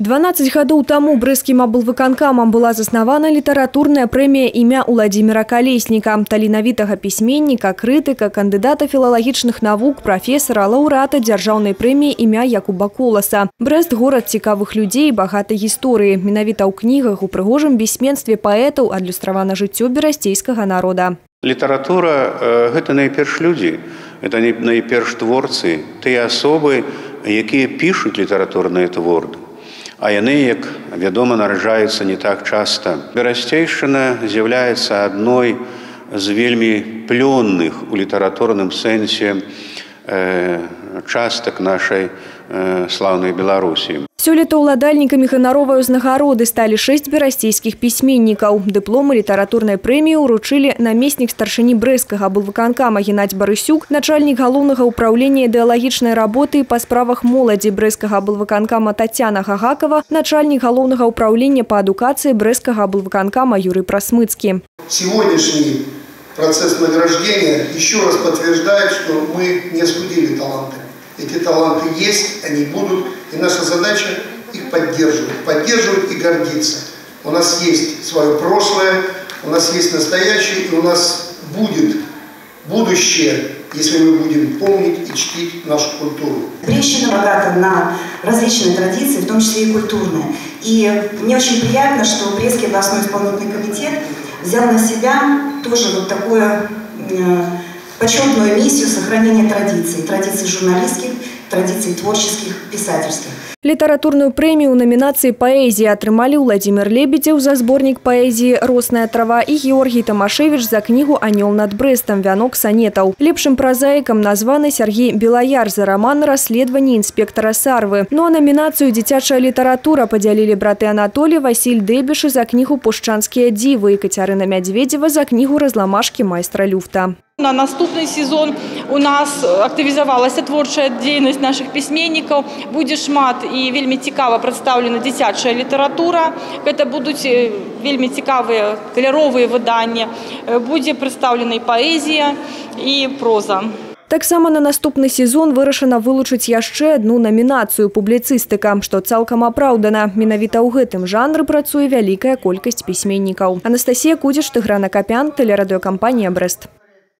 12 гадоў таму брэсцкім аблвыканкамам была заснавана літаратурная прэмія імя Уладзіміра Калесніка, таленавітага пісьменніка, крытыка, кандыдата філалагічных навук, прафесара, лаўрэата дзяржаўнай прэміі імя Якуба Коласа. Брэст – горад цікавых людзей і багатай гісторыі. Менавіта ў кнігах, у прыгожым пісьменстве паэтаў адлюстравана жыццё берасцейскага народа. Літаратура – гэта найперш людзі, гэта найперш творцы, тыя асобы, якія пішуць літаратурныя творы. А яны, як вядома, нараджаюцца не так часта. Берасцейшчына з'яўляецца адной з вельмі плённых у літаратурным сэнсе частак нашай слаўнай Беларусі. Сёлета ўладальнікамі ганаровай узнагароды сталі 6 берасцейскіх пісьменнікаў. Дыпломы літаратурнай прэміі ўручылі намеснік старшыні брэсцкага аблвыканкама Геннадзь Барысюк, начальнік галоўнага ўпраўлення ідэалагічнай работы па справах моладзі брэсцкага аблвыканкама Тацяна Гагакова, начальник галоўнага ўпраўлення па адукацыі брэсцкага аблвыканкама Юрий Прасмыцкі. Сегодняшний процесс награждения еще раз подтверждает, что мы не скудили таланты. Эти таланты есть, они будут, и наша задача их поддерживать и гордиться. У нас есть свое прошлое, у нас есть настоящее, и у нас будет будущее, если мы будем помнить и чтить нашу культуру. Брестщина богата на различные традиции, в том числе и культурные. И мне очень приятно, что Брестский областной исполнительный комитет взял на себя тоже вот такую почетную миссию сохранения традиций журналистских, традиций творческих, писательских. Літаратурную прэмію ў намінацыі паэзіі атрымалі Уладзімір Лебедзеў за зборнік паэзіі «Росная трава» і Георгій Тамашевіч за кнігу «Анёл над Брэстам. Вянок санетаў». Лепшым празаікам названы Сергей Белаяр за роман «Расследаванне інспектара Сарвы». Ну а намінацыю «Дзіцячая літаратура» падзялілі браты Анатолій, Васіль Дэбішы за кнігу «Пушчанскія дзівы» і Кацярына Мядзведзева за кнігу «Разламашкі майстра люфта». На наступный сезон у нас активизовалась творчая деятельность наших письменников. Будет шмат и вельми цікава представлена дзіцячая литература. Это будут вельми цікавые кольоровые выдания. Будет представлена и поэзия, и проза. Таксама на наступны сезон вырашана вылучыць яшчэ адну намінацыю публіцыстыка, што цалкам апраўдана. Менавіта ў гэтым жанры працуе вялікая колькасць пісьменнікаў. Анастасія Кудзіш, Тыгран Акапян, тэлерадыёкампанія «Брэст».